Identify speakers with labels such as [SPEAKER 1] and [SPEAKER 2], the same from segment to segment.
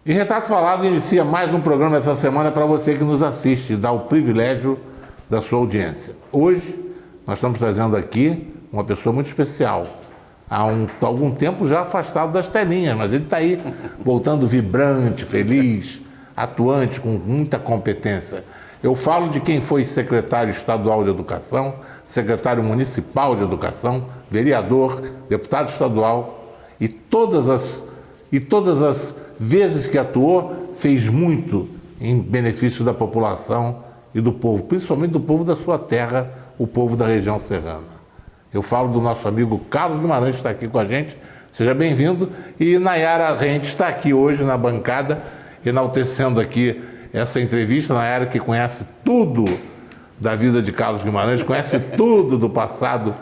[SPEAKER 1] E Retrato Falado inicia mais um programa essa semana para você que nos assiste, dá o privilégio da sua audiência. Hoje, nós estamos trazendo aqui uma pessoa muito especial. Há algum tempo já afastado das telinhas, mas ele está aí voltando vibrante, feliz, atuante, com muita competência. Eu falo de quem foi secretário estadual de Educação, secretário municipal de Educação, vereador, deputado estadual e todas as vezes que atuou, fez muito em benefício da população e do povo, principalmente do povo da sua terra, o povo da região serrana. Eu falo do nosso amigo Carlos Guimarães, que está aqui com a gente. Seja bem-vindo. E Nayara Rente está aqui hoje na bancada, enaltecendo aqui essa entrevista. Nayara, que conhece tudo da vida de Carlos Guimarães, conhece tudo do passado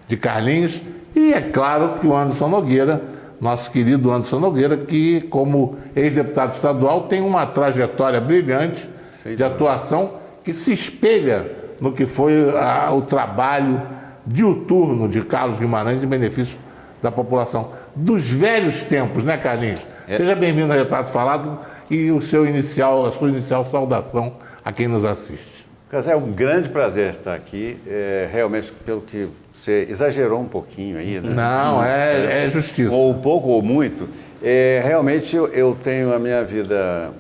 [SPEAKER 1] de Carlinhos. E é claro que o Anderson Nogueira, nosso querido Anderson Nogueira, que como ex-deputado estadual tem uma trajetória brilhante de atuação que se espelha no que foi o trabalho diuturno de Carlos Guimarães em benefício da população. Dos velhos tempos, né, Carlinhos? Seja bem-vindo ao Retrato Falado e a sua inicial saudação a quem nos assiste.
[SPEAKER 2] Casé, é um grande prazer estar aqui. Realmente, pelo que você exagerou um pouquinho aí, né?
[SPEAKER 1] Não, é justiça.
[SPEAKER 2] Ou pouco ou muito. Realmente, eu tenho a minha vida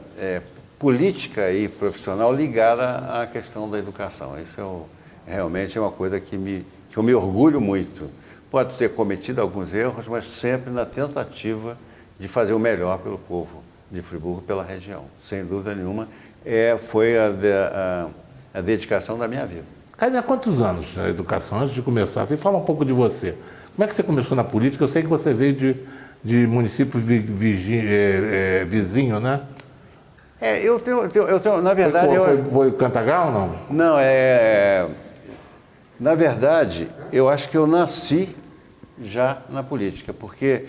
[SPEAKER 2] política e profissional ligada à questão da educação. Isso realmente é uma coisa que eu me orgulho muito. Pode ter cometido alguns erros, mas sempre na tentativa de fazer o melhor pelo povo de Friburgo, pela região. Sem dúvida nenhuma, foi a dedicação da minha vida.
[SPEAKER 1] Carlinhos, há quantos anos a educação, antes de começar? Você fala um pouco de você. Como é que você começou na política? Eu sei que você veio de município vizinho, né?
[SPEAKER 2] Eu tenho, na verdade...
[SPEAKER 1] Foi Cantagal ou não?
[SPEAKER 2] Não, na verdade, eu acho que eu nasci já na política, porque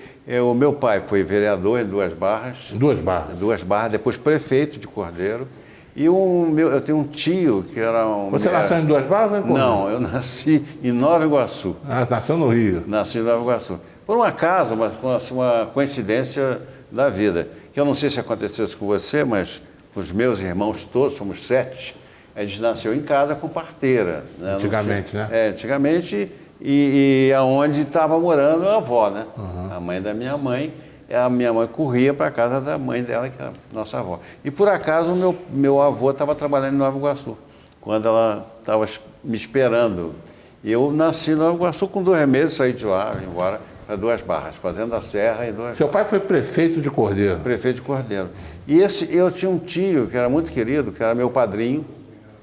[SPEAKER 2] o meu pai foi vereador em Duas Barras. Duas Barras, depois prefeito de Cordeiro. E eu tenho um tio que era um...
[SPEAKER 1] Você nasceu em Duas Barras ou em Cordeiro?
[SPEAKER 2] Não, eu nasci em Nova Iguaçu.
[SPEAKER 1] Ah, nasceu no Rio.
[SPEAKER 2] Nasci em Nova Iguaçu. Por um acaso, uma coincidência da vida, que eu não sei se aconteceu isso com você, mas os meus irmãos todos, somos 7, a gente nasceu em casa com parteira. Né?
[SPEAKER 1] Antigamente, né?
[SPEAKER 2] Antigamente, e aonde estava morando a avó, né? Uhum. A mãe da minha mãe. A minha mãe corria para a casa da mãe dela, que era nossa avó. E por acaso o meu avô estava trabalhando em Nova Iguaçu, quando ela estava me esperando. E eu nasci em Nova Iguaçu com 2 meses, saí de lá, vim embora para Duas Barras, Fazenda Serra e Duas Barras.
[SPEAKER 1] Seu pai foi prefeito de Cordeiro?
[SPEAKER 2] Prefeito de Cordeiro. E eu tinha um tio que era muito querido, que era meu padrinho,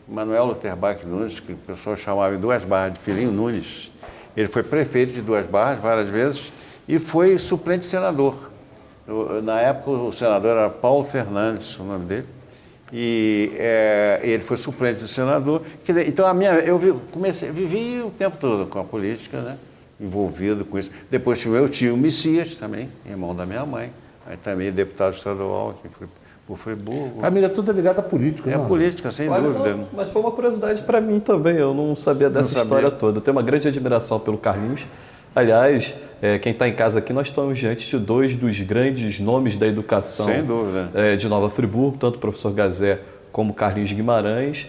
[SPEAKER 2] Manuel Lutherbach Nunes, que o pessoal chamava em Duas Barras de Filhinho Nunes. Ele foi prefeito de Duas Barras várias vezes e foi suplente senador. Na época o senador era Paulo Fernandes, o nome dele, e ele foi suplente de senador. Quer dizer, então eu vivi o tempo todo com a política, né, envolvido com isso. Depois tive meu tio Messias também, irmão da minha mãe, aí também deputado estadual aqui por Friburgo.
[SPEAKER 1] Família toda ligada à política,
[SPEAKER 2] né? Política, sem dúvida.
[SPEAKER 3] Mas foi uma curiosidade para mim também, eu não sabia dessa história toda. Eu tenho uma grande admiração pelo Carlinhos. Aliás, quem está em casa aqui, nós estamos diante de 2 dos grandes nomes da educação.
[SPEAKER 2] Sem dúvida.
[SPEAKER 3] De Nova Friburgo, tanto o professor Gazé como Carlinhos Guimarães.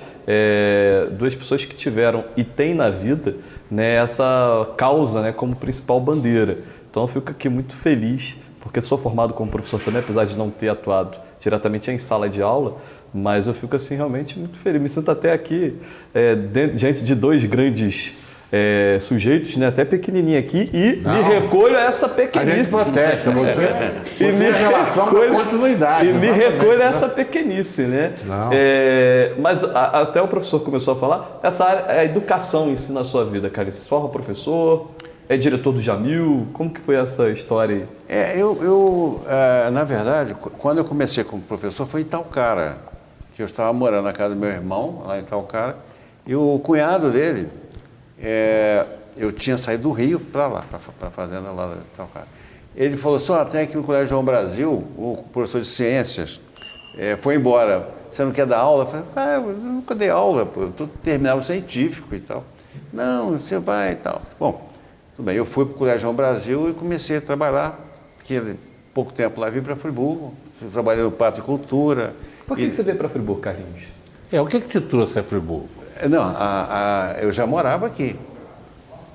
[SPEAKER 3] 2 pessoas que tiveram e têm na vida, né, essa causa, né, como principal bandeira. Então eu fico aqui muito feliz, porque sou formado como professor também, apesar de não ter atuado diretamente em sala de aula, mas eu fico assim realmente muito feliz. Me sinto até aqui diante de 2 grandes sujeitos, né, até pequenininho aqui, e me recolho a essa pequenice.
[SPEAKER 1] A gente protesta, você e me recolho continuidade.
[SPEAKER 3] E me recolho a essa pequenice, né? Mas até o professor começou a falar, essa área, a educação em si na sua vida, cara. Você forma professor, é diretor do Jamil, como que foi essa história aí?
[SPEAKER 2] Na verdade, quando eu comecei como professor foi em Itaocara, que eu estava morando na casa do meu irmão, lá em Itaocara, e o cunhado dele, eu tinha saído do Rio para lá, para a fazenda lá de Itaocara. Ele falou assim, tem aqui no Colégio João Brasil, o professor de ciências foi embora, você não quer dar aula? Eu falei, cara, eu nunca dei aula, pô, eu estou terminando científico e tal. Não, você vai e tal. Bom, tudo bem, eu fui para o Colégio João Brasil e comecei a trabalhar, porque pouco tempo lá vim para Friburgo, trabalhei no Pátio Cultura.
[SPEAKER 3] Por que você veio para Friburgo, Carlinhos?
[SPEAKER 1] O que te trouxe a Friburgo?
[SPEAKER 2] Não, eu já morava aqui.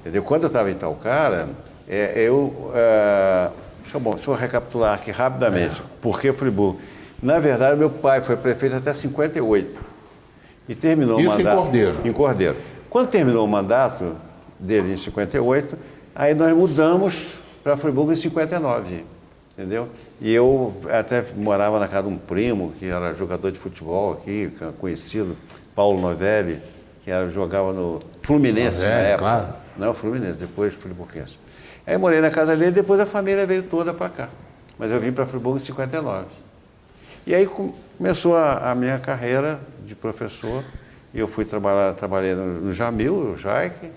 [SPEAKER 2] Entendeu? Quando eu estava em Talcara, deixa eu recapitular aqui rapidamente. Por que Friburgo? Na verdade, meu pai foi prefeito até 58 e terminou o mandato...
[SPEAKER 1] Isso em Cordeiro?
[SPEAKER 2] Em Cordeiro. Quando terminou o mandato dele em 58, aí nós mudamos para Friburgo em 59, entendeu? E eu até morava na casa de um primo, que era jogador de futebol aqui, conhecido, Paulo Novelli, que jogava no Fluminense na época.
[SPEAKER 1] Claro.
[SPEAKER 2] Não, Fluminense, depois Friburguense. Aí morei na casa dele, depois a família veio toda para cá. Mas eu vim para Friburgo em 59. E aí começou a minha carreira de professor. E eu trabalhei no Jamil, no Jaic,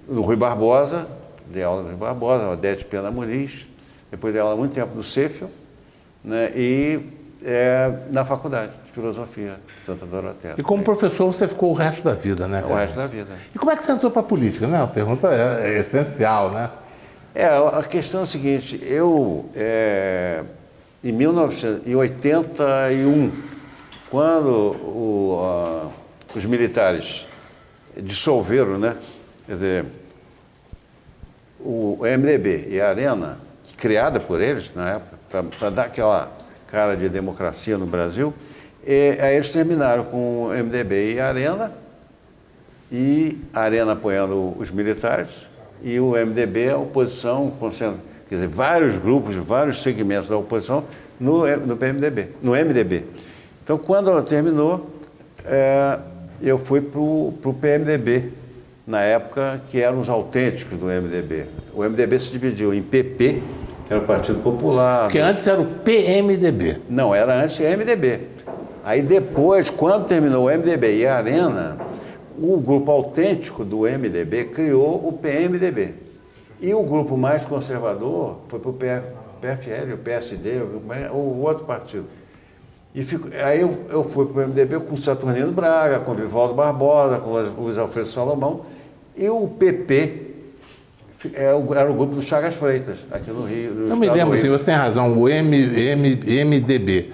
[SPEAKER 2] no Rui Barbosa, dei aula no Rui Barbosa, Odete Pena Muniz, depois dei aula há muito tempo no Cefel, né, e na faculdade de filosofia de Santa Doroteia.
[SPEAKER 1] E como professor você ficou o resto da vida, né?
[SPEAKER 2] O resto da vida.
[SPEAKER 1] E como é que você entrou para a política? Não, a pergunta é essencial, né?
[SPEAKER 2] A questão é a seguinte, em 1981, quando os militares dissolveram, né? Quer dizer, o MDB e a Arena, criada por eles na época, para dar aquela cara de democracia no Brasil, aí eles terminaram com o MDB e a Arena apoiando os militares e o MDB a oposição, quer dizer, vários grupos, vários segmentos da oposição no MDB. Então, quando terminou, eu fui para o PMDB, na época que eram os autênticos do MDB. O MDB se dividiu em PP, que era o Partido Popular...
[SPEAKER 1] Porque antes era o PMDB.
[SPEAKER 2] Não, era antes o MDB. Aí depois, quando terminou o MDB e a Arena, o grupo autêntico do MDB criou o PMDB. E o grupo mais conservador foi para o PFL, o PSD, o outro partido. Aí eu fui para o MDB com Saturnino Braga, com Vivaldo Barbosa, com Luiz Alfredo Salomão, e o PP era o grupo do Chagas Freitas, aqui no Rio.
[SPEAKER 1] Eu me lembro, sim, você tem razão, o MDB.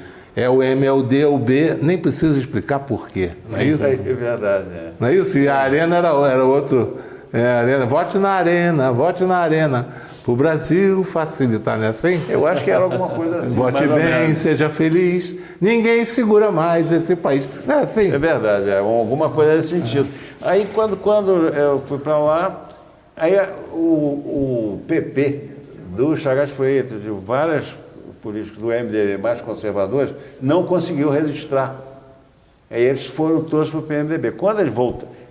[SPEAKER 1] O M, é o D, é o B, nem preciso explicar por quê, não é isso?
[SPEAKER 2] Isso aí é verdade,
[SPEAKER 1] Não é isso? E a Arena era outro, Arena, vote na Arena, para o Brasil facilitar, não é assim?
[SPEAKER 2] Eu acho que era alguma coisa assim.
[SPEAKER 1] Vote bem, seja feliz, ninguém segura mais esse país, não é assim?
[SPEAKER 2] É verdade, alguma coisa nesse sentido. Aí quando eu fui para lá, aí o PP do Chagas Freitas, de vários políticos do MDB mais conservadores, não conseguiu registrar. Aí eles foram todos para o PMDB. Quando eles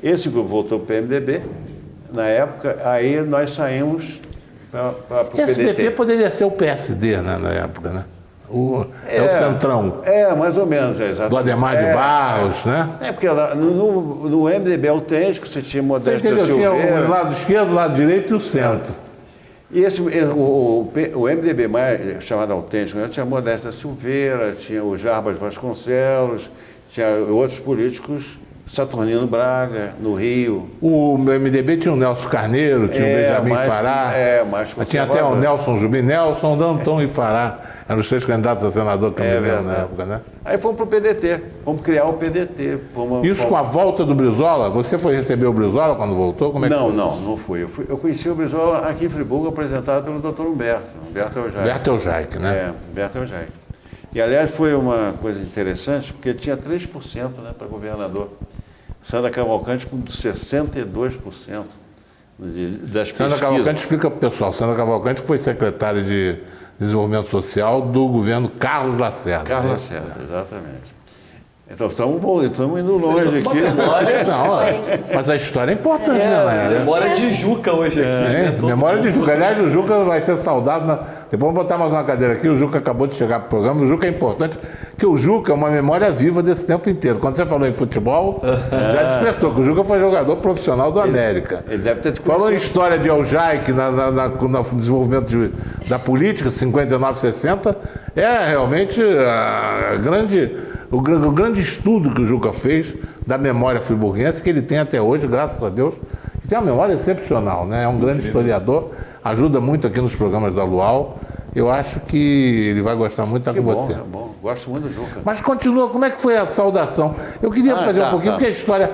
[SPEAKER 2] esse grupo voltou para o PMDB, na época, aí nós saímos para o PDT.
[SPEAKER 1] Esse PP poderia ser o PSD, né, na época, né? O Centrão.
[SPEAKER 2] Mais ou menos, exatamente.
[SPEAKER 1] Do Ademar de Barros, né?
[SPEAKER 2] Porque lá, no MDB autêntico você tinha Modesto
[SPEAKER 1] Silveira. Tinha o lado esquerdo, o lado direito e o centro.
[SPEAKER 2] E o MDB mais chamado autêntico, tinha Modesto Silveira, tinha o Jarbas Vasconcelos, tinha outros políticos, Saturnino Braga, no Rio.
[SPEAKER 1] O MDB tinha o Nelson Carneiro, tinha o Benjamin Fará.
[SPEAKER 2] Mais
[SPEAKER 1] tinha até o Nelson Jubim, Nelson, Danton e Fará. Eram os 3 candidatos a senador que eu me lembro na época, né?
[SPEAKER 2] Aí fomos para o PDT, vamos criar o PDT.
[SPEAKER 1] Com a volta do Brizola, você foi receber o Brizola quando voltou? Como é que foi?
[SPEAKER 2] Não fui. Eu conheci o Brizola aqui em Friburgo, apresentado pelo Dr. Humberto Eljaic.
[SPEAKER 1] Humberto Eljaic, né?
[SPEAKER 2] Humberto Eljaic. E, aliás, foi uma coisa interessante, porque ele tinha 3%, né, para governador. Sandra Cavalcante com 62% das pesquisas.
[SPEAKER 1] Sandra Cavalcante, explica para o pessoal, Sandra Cavalcante foi secretária de Desenvolvimento Social do governo Carlos Lacerda.
[SPEAKER 2] Carlos Lacerda, exatamente. Então estamos indo longe aqui.
[SPEAKER 1] Mas a história é importante, né?
[SPEAKER 3] Memória de Juca hoje aqui.
[SPEAKER 1] Memória de Juca. Aliás, o Juca vai ser saudado. Depois vamos botar mais uma cadeira aqui. O Juca acabou de chegar para o programa. O Juca é importante, porque o Juca é uma memória viva desse tempo inteiro. Quando você falou em futebol, já despertou, que o Juca foi jogador profissional do América.
[SPEAKER 2] Ele deve ter
[SPEAKER 1] falou em história de Eljaic no desenvolvimento da política, 59, 60, realmente o grande estudo que o Juca fez da memória friburguense, que ele tem até hoje, graças a Deus, que tem uma memória excepcional, né? É um grande historiador, ajuda muito aqui nos programas da Luau, Eu acho que ele vai gostar muito de estar
[SPEAKER 2] Que
[SPEAKER 1] com
[SPEAKER 2] bom,
[SPEAKER 1] você.
[SPEAKER 2] é bom. Gosto muito do Juca.
[SPEAKER 1] Mas continua, como é que foi a saudação? Eu queria fazer um pouquinho, porque a história.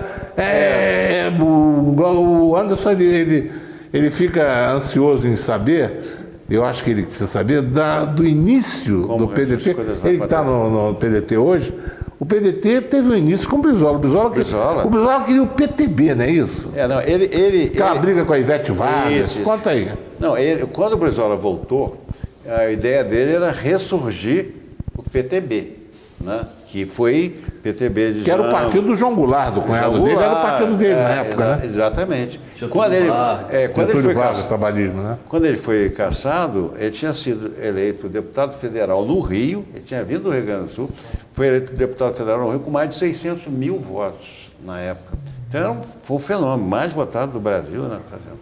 [SPEAKER 1] O Anderson, ele fica ansioso em saber, eu acho que ele precisa saber, do início
[SPEAKER 2] Como
[SPEAKER 1] do PDT.
[SPEAKER 2] essas coisas
[SPEAKER 1] Ele que está no PDT hoje. O PDT teve um início com o Brizola. O Brizola queria o PTB, não é isso?
[SPEAKER 2] Não,
[SPEAKER 1] Aquela briga com a Ivete Vargas.
[SPEAKER 2] Isso.
[SPEAKER 1] Conta aí.
[SPEAKER 2] Não, quando o Brizola voltou, a ideia dele era ressurgir o PTB, né? Que foi PTB de
[SPEAKER 1] Que era o partido do João Goulart, do cunhado dele, era o partido dele na época, né?
[SPEAKER 2] Exatamente. Quando ele foi cassado, ele tinha sido eleito deputado federal no Rio, ele tinha vindo do Rio Grande do Sul, foi eleito deputado federal no Rio com mais de 600 mil votos na época. Então foi um fenômeno, mais votado do Brasil na ocasião.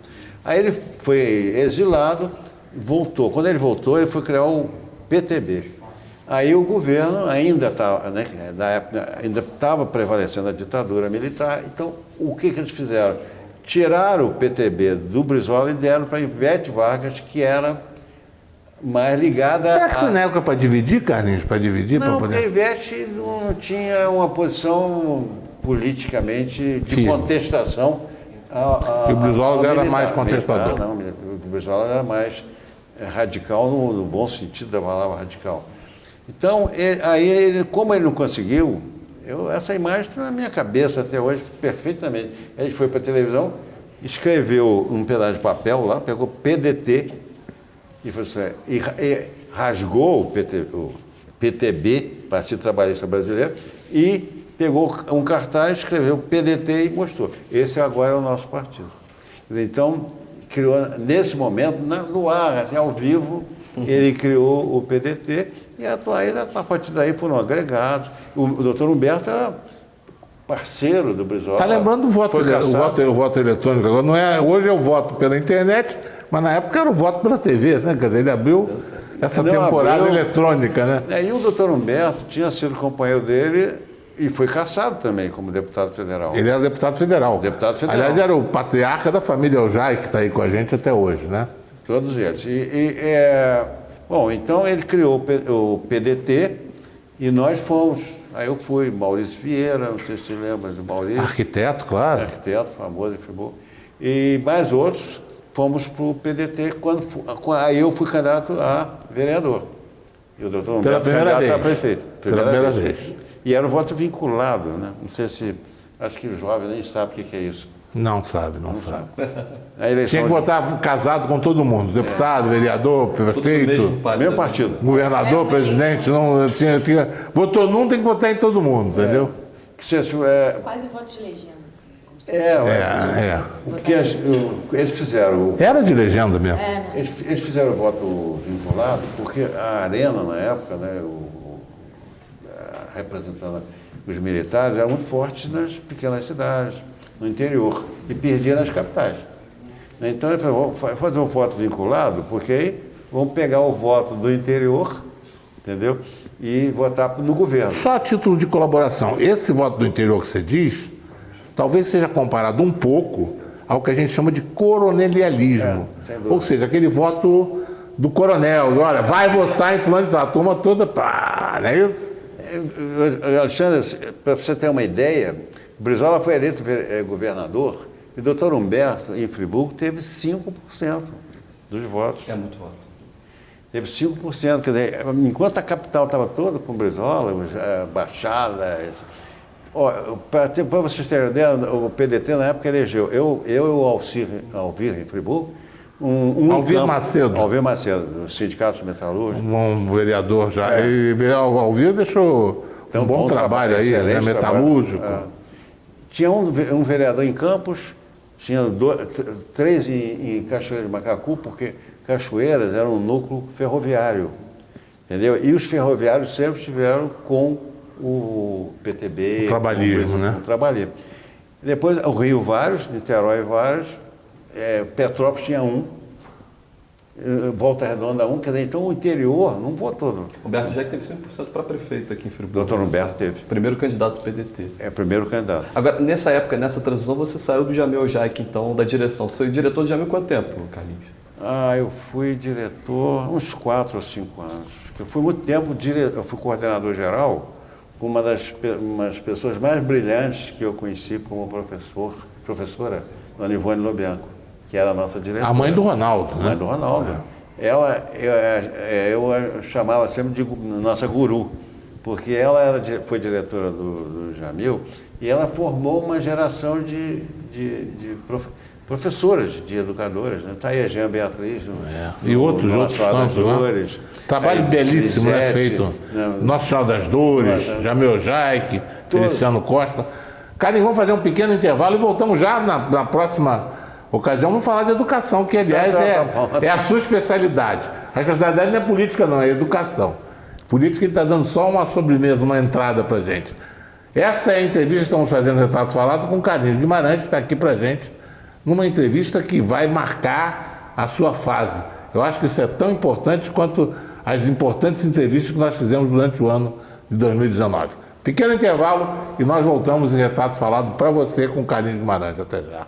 [SPEAKER 2] Aí ele foi exilado, voltou. Quando ele voltou, ele foi criar o PTB. Aí o governo ainda estava, né, na época, ainda estava prevalecendo a ditadura militar. Então, o que eles fizeram? Tiraram o PTB do Brizola e deram para Ivete Vargas, que era mais ligada
[SPEAKER 1] Será que foi na época para dividir, Carlinhos? Para dividir?
[SPEAKER 2] Não,
[SPEAKER 1] pra
[SPEAKER 2] porque a Ivete não tinha uma posição politicamente de
[SPEAKER 1] Sim.
[SPEAKER 2] contestação.
[SPEAKER 1] E o Brizola era
[SPEAKER 2] militar.
[SPEAKER 1] mais contestador.
[SPEAKER 2] Não, o Brizola era mais radical no bom sentido da palavra radical. Então, como ele não conseguiu, essa imagem está na minha cabeça até hoje perfeitamente. Ele foi para a televisão, escreveu um pedaço de papel lá, pegou PDT e rasgou o PTB, Partido Trabalhista Brasileiro, e pegou um cartaz, escreveu PDT e mostrou. Esse agora é o nosso partido. Então, criou, nesse momento, no ar, assim, ao vivo, ele criou o PDT e a partir daí foram agregados. O doutor Humberto era parceiro do Brizola.
[SPEAKER 1] Está lembrando o voto eletrônico agora. Não é, hoje é o voto pela internet, mas na época era o voto pela TV, né? Quer dizer, ele abriu essa temporada eletrônica, né?
[SPEAKER 2] E o doutor Humberto tinha sido companheiro dele e foi cassado também como deputado federal.
[SPEAKER 1] Ele era deputado federal.
[SPEAKER 2] Deputado federal.
[SPEAKER 1] Aliás, era o patriarca da família Eljai, que está aí com a gente até hoje, né?
[SPEAKER 2] Todos eles. Bom, então ele criou o PDT e nós fomos. Aí eu fui, Maurício Vieira, não sei se você lembra do Maurício.
[SPEAKER 1] Arquiteto, claro.
[SPEAKER 2] Arquiteto, famoso em Friburgo. E mais outros, fomos para o PDT, aí eu fui candidato a vereador. E o doutor Humberto candidato a prefeito.
[SPEAKER 1] Pela primeira vez.
[SPEAKER 2] E era um voto vinculado, né? Não sei se... Acho que o jovem nem sabe o que é isso.
[SPEAKER 1] Não sabe.
[SPEAKER 2] A eleição
[SPEAKER 1] tinha que votar casado com todo mundo, deputado, vereador, prefeito,
[SPEAKER 2] mesmo partido.
[SPEAKER 1] Governador, presidente, não tinha, votou num, tem que votar em todo mundo, entendeu?
[SPEAKER 4] Quase voto de legenda.
[SPEAKER 2] Porque eles fizeram...
[SPEAKER 1] Era de legenda mesmo.
[SPEAKER 2] Eles fizeram o voto vinculado porque a Arena, na época, né, representando os militares, era muito forte nas pequenas cidades, no interior, e perdia nas capitais. Então ele falou, vamos fazer um voto vinculado, porque aí vamos pegar o voto do interior, entendeu? E votar no governo.
[SPEAKER 1] Só a título de colaboração, esse voto do interior que você diz, talvez seja comparado um pouco ao que a gente chama de coronelialismo. Ou seja, aquele voto do coronel, olha, vai votar em fulano de tal, a turma toda, pá, não é isso?
[SPEAKER 2] Alexandre, para você ter uma ideia, Brizola foi eleito governador e o doutor Humberto, em Friburgo, teve 5% dos votos.
[SPEAKER 3] É muito voto.
[SPEAKER 2] Teve 5%, quer dizer, enquanto a capital estava toda com Brizola, Baixada... Para vocês terem ideia, o PDT na época elegeu eu e o Alvir, em Friburgo,
[SPEAKER 1] Alvir Macedo.
[SPEAKER 2] Alvir Macedo, do Sindicato Metalúrgico.
[SPEAKER 1] Um vereador já. E o Alvir deixou um bom trabalho aí, né? Metalúrgico.
[SPEAKER 2] Tinha um vereador em Campos, tinha 3 em Cachoeira de Macacu, porque Cachoeiras era um núcleo ferroviário, entendeu? E os ferroviários sempre estiveram com o PTB,
[SPEAKER 1] o trabalhismo, né?
[SPEAKER 2] O trabalhismo. Depois, o Rio vários, Niterói vários, Petrópolis tinha um, Volta Redonda um, quer dizer, então o interior não votou.
[SPEAKER 3] Humberto Jack teve 5% para prefeito aqui em Friburgo.
[SPEAKER 2] Doutor Humberto teve.
[SPEAKER 3] Primeiro candidato do PDT.
[SPEAKER 2] Primeiro candidato.
[SPEAKER 3] Agora, nessa época, nessa transição, você saiu do Jamil Jack, então, da direção. Você foi diretor do Jamil quanto tempo, Carlinhos?
[SPEAKER 2] Eu fui diretor uns 4 ou 5 anos. Eu fui muito tempo, eu fui coordenador geral com uma das pessoas mais brilhantes que eu conheci como professora, Dona Ivone Lobianco, que era a nossa diretora.
[SPEAKER 1] A mãe do Ronaldo, né?
[SPEAKER 2] A mãe do Ronaldo. Ela, eu chamava sempre de nossa guru, porque ela foi diretora do Jamil e ela formou uma geração de professoras, de educadoras, né? Está aí a Jean Beatriz.
[SPEAKER 1] E outros tantos, né? Trabalho belíssimo, né, feito. Nossa Senhora das Dores, Jamil Jaique, Feliciano Costa. Carlinhos, vamos fazer um pequeno intervalo e voltamos já na próxima ocasião. Vamos falar de educação, que aliás é a sua especialidade. A especialidade não é política não, é educação. Política ele está dando só uma sobremesa, uma entrada para gente. Essa é a entrevista que estamos fazendo Retrato Falado com o Carlinhos Guimarães, que está aqui para gente, numa entrevista que vai marcar a sua fase. Eu acho que isso é tão importante quanto as importantes entrevistas que nós fizemos durante o ano de 2019. Pequeno intervalo e nós voltamos em Retrato Falado para você com o Carlinhos Guimarães. Até já.